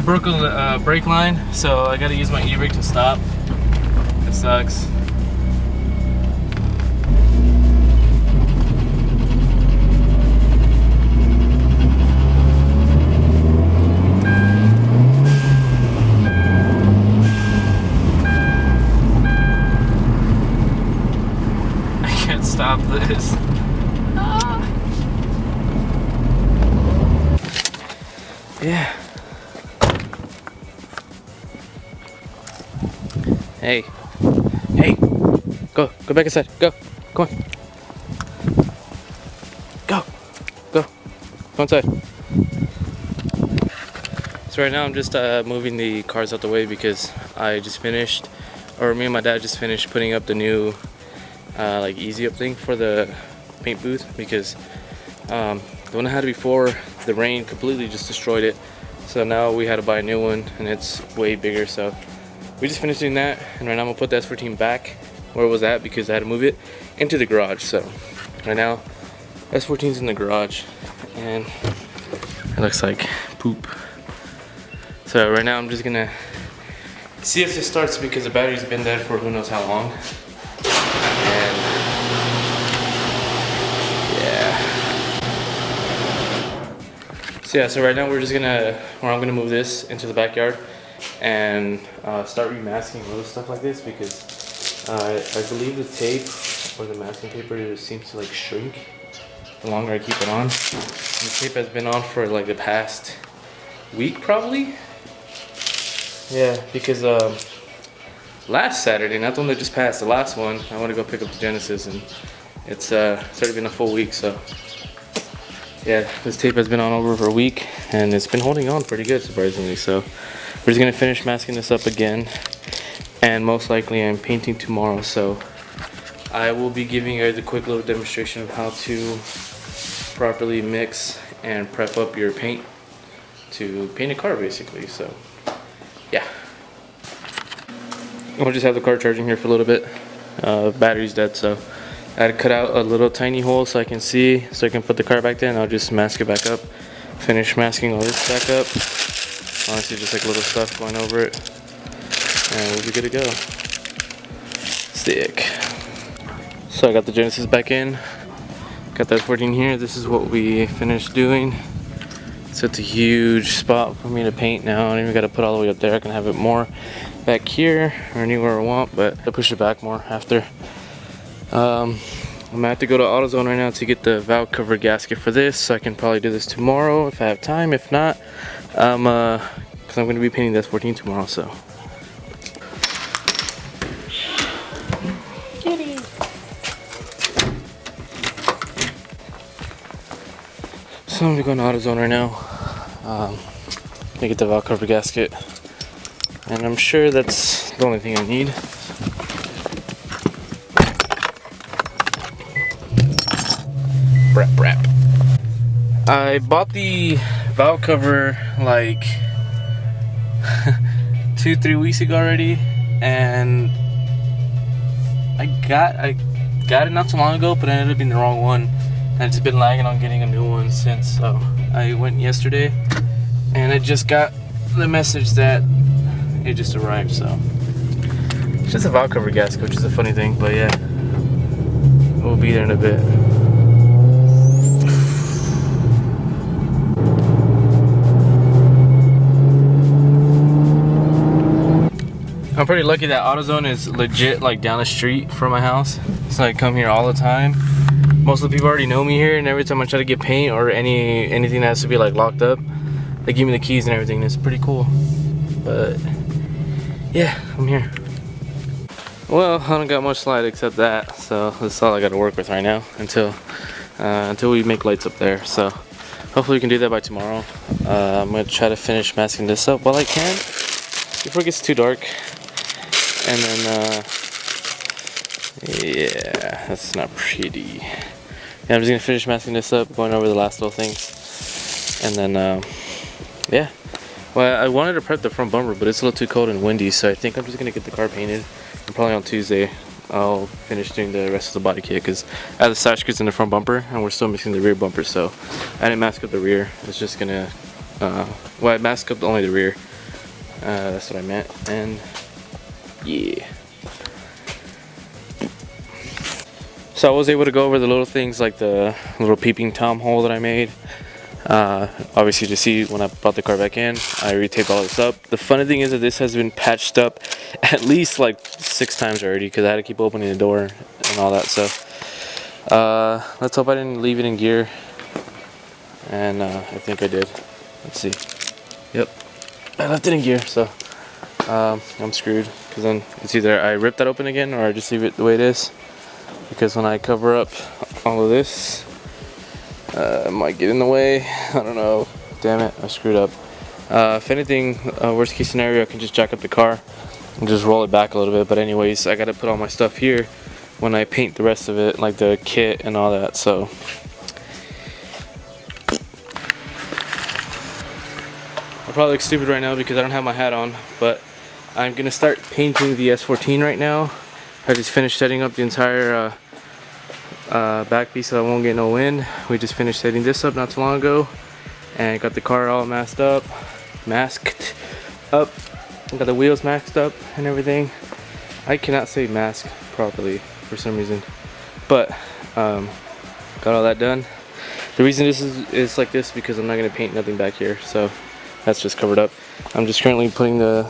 broke a brake line, so I gotta use my e-brake to stop. It sucks. I can't stop this. Yeah. Hey. Hey. Go back inside. Go. Come on. Go. Go inside. So right now I'm just moving the cars out the way because I just finished, or me and my dad just finished putting up the new like easy up thing for the paint booth, because the one I had before, the rain completely just destroyed it. So now we had to buy a new one, and it's way bigger. So we just finished doing that, and right now I'm gonna put the S14 back where it was at because I had to move it into the garage. So right now S14's in the garage and it looks like poop. So right now I'm just gonna see if this starts because the battery's been dead for who knows how long. And so right now we're just gonna, or I'm gonna move this into the backyard and start remasking little stuff like this, because I believe the tape or the masking paper seems to like shrink the longer I keep it on. And the tape has been on for like the past week probably. Yeah, because last Saturday, not the one that just passed, the last one, I went to go pick up the Genesis, and it's already been a full week. So yeah, this tape has been on over for a week and it's been holding on pretty good, surprisingly. So we're just gonna finish masking this up again, and most likely I'm painting tomorrow. So I will be giving you guys a quick little demonstration of how to properly mix and prep up your paint to paint a car basically. So yeah, we'll just have the car charging here for a little bit. Battery's dead, so I had to cut out a little tiny hole so I can see, so I can put the car back there, and I'll just mask it back up. Finish masking all this back up. Honestly, just like little stuff going over it, and we'll be good to go. Sick. So I got the Genesis back in. Got that 14 here. This is what we finished doing. So it's a huge spot for me to paint now. I don't even got to put all the way up there. I can have it more back here or anywhere I want, but I'll push it back more after. I'm gonna have to go to AutoZone right now to get the valve cover gasket for this, so I can probably do this tomorrow if I have time. If not, because I'm gonna be painting this 14 tomorrow. So So I'm gonna go to AutoZone right now. To get the valve cover gasket, and I'm sure that's the only thing I need. Brap. I bought the valve cover like 2-3 weeks ago already, and I got it not so long ago, but it ended up being the wrong one. I've just been lagging on getting a new one since. So I went yesterday, and I just got the message that it just arrived. So it's just a valve cover gasket, which is a funny thing, but yeah, we'll be there in a bit. I'm pretty lucky that AutoZone is legit like down the street from my house, so I come here all the time. Most of the people already know me here, and every time I try to get paint or anything that has to be like locked up, they give me the keys and everything, and it's pretty cool. But yeah, I'm here. Well, I don't got much light except that, so that's all I got to work with right now until we make lights up there. So hopefully we can do that by tomorrow. I'm gonna try to finish masking this up while I can before it gets too dark. And then, yeah, that's not pretty. Yeah, I'm just gonna finish masking this up, going over the last little things. And then, yeah. Well, I wanted to prep the front bumper, but it's a little too cold and windy, so I think I'm just gonna get the car painted. And probably on Tuesday, I'll finish doing the rest of the body kit, because I have the side skirts in the front bumper, and we're still missing the rear bumper, so I didn't mask up the rear. It's just gonna, well, I masked up only the rear. That's what I meant. And yeah. So I was able to go over the little things like the little peeping Tom hole that I made. Obviously to see when I brought the car back in, I retaped all this up. The funny thing is that this has been patched up at least like 6 times already because I had to keep opening the door and all that stuff. Let's hope I didn't leave it in gear. And I think I did. Let's see. Yep, I left it in gear, so I'm screwed because then it's either I rip that open again or I just leave it the way it is. Because when I cover up all of this, it might get in the way. I don't know. Damn it, I screwed up. If anything, worst case scenario, I can just jack up the car and just roll it back a little bit. But anyways, I gotta put all my stuff here when I paint the rest of it, like the kit and all that. So I probably look stupid right now because I don't have my hat on, but I'm gonna start painting the S14 right now. I just finished setting up the entire back piece so I won't get no wind. We just finished setting this up not too long ago and got the car all masked up. Got the wheels masked up and everything. I cannot say mask properly for some reason, but got all that done. The reason this is like this because I'm not gonna paint nothing back here, so that's just covered up. I'm just currently putting the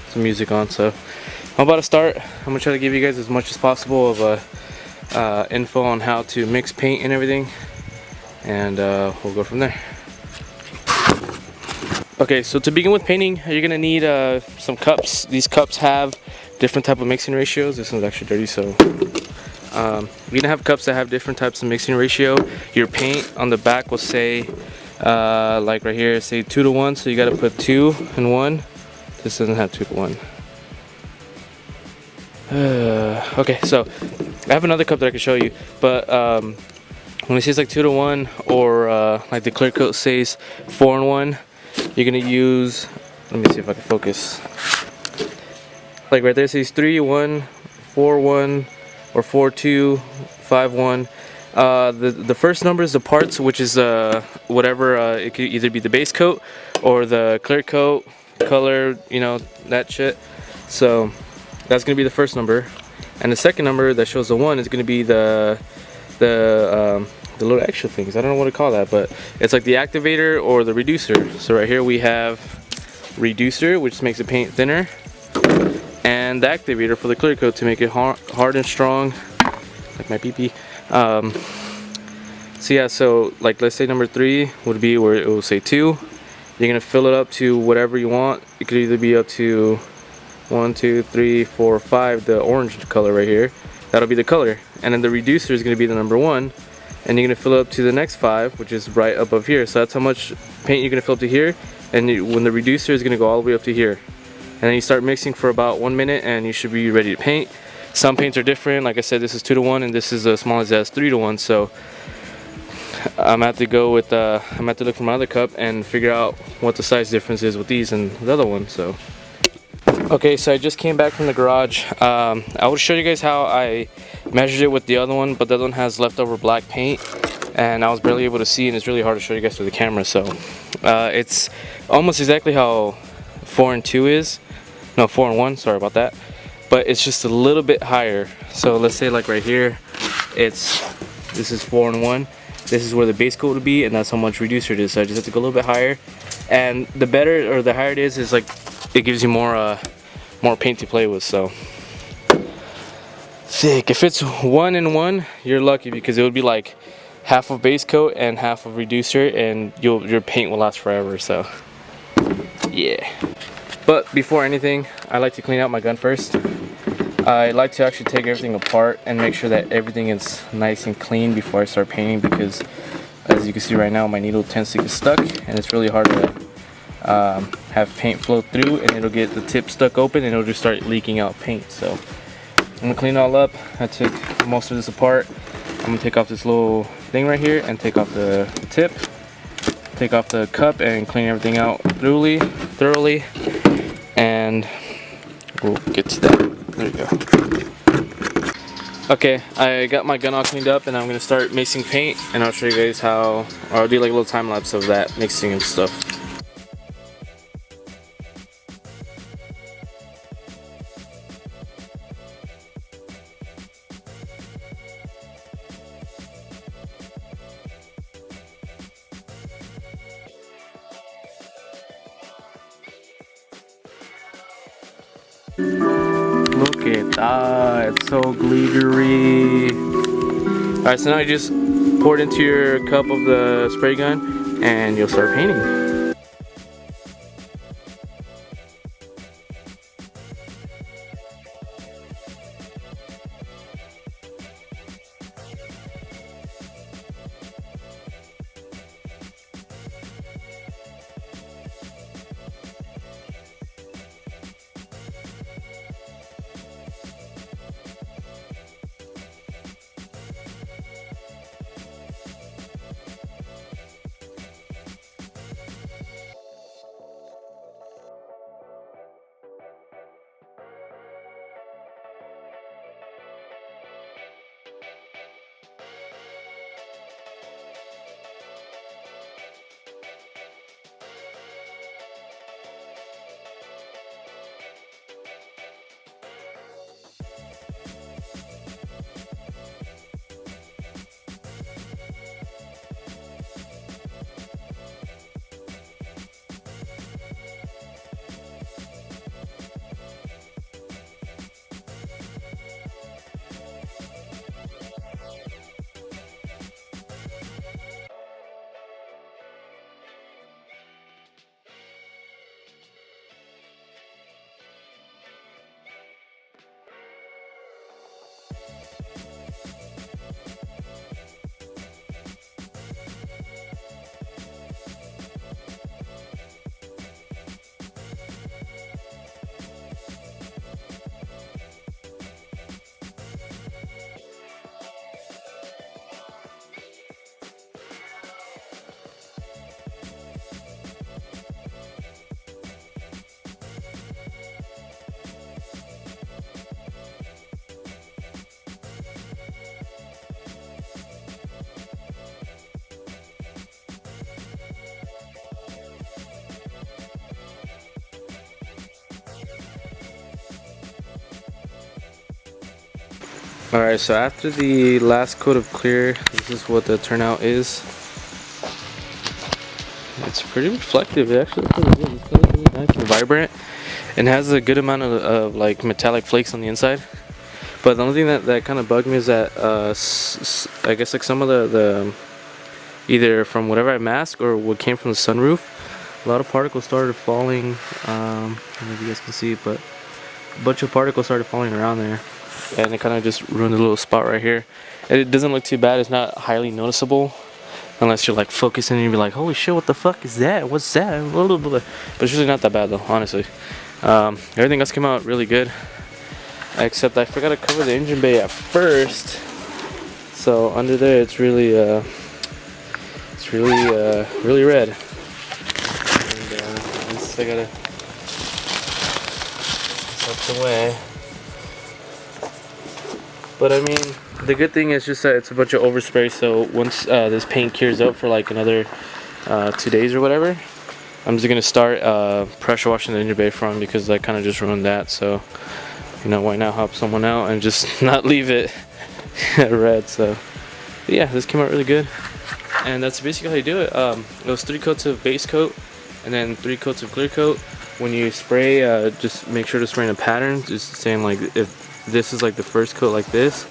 some music on, so I'm about to start. I'm gonna try to give you guys as much as possible of info on how to mix paint and everything, and we'll go from there. Okay, so to begin with painting, you're gonna need some cups. These cups have different type of mixing ratios. This one's actually dirty, so you're gonna have cups that have different types of mixing ratio. Your paint on the back will say, like right here, say 2 to 1, so you gotta put 2 and 1. This doesn't have 2 to 1. Okay, so I have another cup that I can show you, but when it says like 2 to 1 or like the clear coat says 4 and 1, you're gonna use, let me see if I can focus, like right there it says 3 1 4 1 or 4 2 5 1. The first number is the parts, which is whatever, it could either be the base coat or the clear coat color, you know, that shit. So that's gonna be the first number, and the second number that shows the 1 is gonna be the little extra things. I don't know what to call that, but it's like the activator or the reducer. So right here we have reducer, which makes the paint thinner, and the activator for the clear coat to make it hard and strong, like my pee-pee. So yeah, so like let's say number 3 would be where it will say 2. You're gonna fill it up to whatever you want. It could either be up to 1 2 3 4 5, the orange color right here. That'll be the color, and then the reducer is gonna be the number 1, and you're gonna fill it up to the next 5, which is right above here. So that's how much paint you're gonna fill up to here, and when the reducer is gonna go all the way up to here. And then you start mixing for about 1 minute and you should be ready to paint. Some paints are different. Like I said, this is 2 to 1 and this is as small as that's 3 to 1. So I'm gonna have to go with I'm gonna have to look for my other cup and figure out what the size difference is with these and the other one. So okay, so I just came back from the garage. I will show you guys how I measured it with the other one, but the other one has leftover black paint and I was barely able to see, and it's really hard to show you guys through the camera. So it's almost exactly how 4 and 2 is. No, 4 and 1, sorry about that. But it's just a little bit higher. So let's say like right here, this is 4 and 1. This is where the base coat would be, and that's how much reducer it is. So I just have to go a little bit higher. And the better or the higher it is like it gives you more paint to play with. So thick. If it's 1 and 1, you're lucky because it would be like half of base coat and half of reducer, and your paint will last forever. So yeah. But before anything, I like to clean out my gun first. I like to actually take everything apart and make sure that everything is nice and clean before I start painting, because as you can see right now, my needle tends to get stuck and it's really hard to have paint flow through, and it'll get the tip stuck open and it'll just start leaking out paint. So I'm gonna clean it all up. I took most of this apart. I'm gonna take off this little thing right here and take off the tip, take off the cup and clean everything out thoroughly, and we'll get to that. There you go. Okay, I got my gun all cleaned up and I'm gonna start mixing paint, and I'll show you guys how, or I'll do like a little time lapse of that mixing and stuff. Look at that, it's so glittery. Alright, so now you just pour it into your cup of the spray gun and you'll start painting. Alright, so after the last coat of clear, this is what the turnout is. It's pretty reflective. It actually looks really good. It's really nice and vibrant, and has a good amount of like metallic flakes on the inside. But the only thing that kind of bugged me is that I guess like some of the either from whatever I masked or what came from the sunroof, a lot of particles started falling. I don't know if you guys can see, but a bunch of particles started falling around there, and it kind of just ruined a little spot right here. And it doesn't look too bad. It's not highly noticeable unless you're like focusing and you're like, holy shit, what the fuck is that? What's that? But it's really not that bad though, honestly. Everything else came out really good, except I forgot to cover the engine bay at first. So under there, it's really really red. And I gotta tuck away. But I mean, the good thing is just that it's a bunch of overspray, so once this paint cures up for like another 2 days or whatever, I'm just gonna start pressure washing the engine bay front, because I kind of just ruined that. So, you know, why not help someone out and just not leave it red? So yeah, this came out really good, and that's basically how you do it. It was 3 coats of base coat and then 3 coats of clear coat. When you spray, just make sure to spray in a pattern, just saying like if this is like the first coat like this,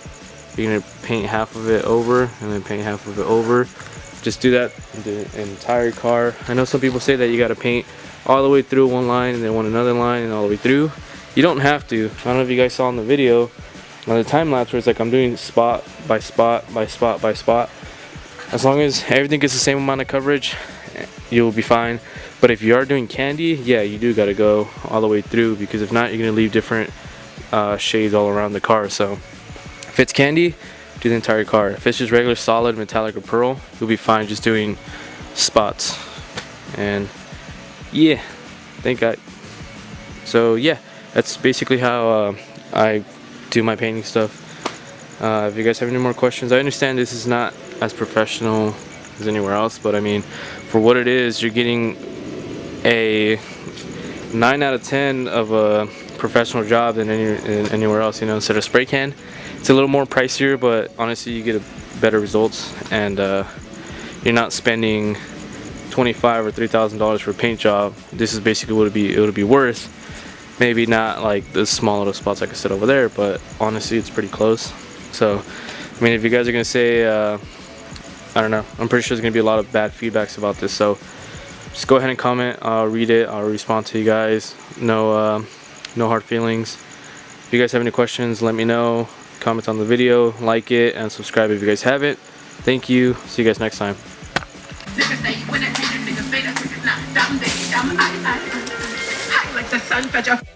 you're gonna paint half of it over and then paint half of it over. Just do that in the entire car. I know some people say that you gotta paint all the way through one line and then another line and all the way through. You don't have to. I don't know if you guys saw in the video on the time lapse where it's like I'm doing spot by spot by spot by spot. As long as everything gets the same amount of coverage, you'll be fine. But if you are doing candy, yeah, you do gotta go all the way through, because if not, you're gonna leave different shades all around the car. So if it's candy, do the entire car. If it's just regular solid metallic or pearl, you'll be fine just doing spots. And yeah, thank God. So yeah, that's basically how I do my painting stuff. If you guys have any more questions, I understand this is not as professional as anywhere else, but I mean, for what it is, you're getting a 9 out of 10 of a professional job than anywhere else, you know. Instead of spray can, it's a little more pricier, but honestly you get better results, and you're not spending $25,000 or $3,000 for a paint job. This is basically what it would be worth Maybe not like the small little spots like I said over there, but honestly it's pretty close. So I mean, if you guys are gonna say I don't know, I'm pretty sure there's gonna be a lot of bad feedbacks about this, so just go ahead and comment. I'll read it, I'll respond to you guys. No hard feelings. If you guys have any questions, let me know. Comment on the video, like it, and subscribe if you guys haven't. Thank you. See you guys next time. Like the sun,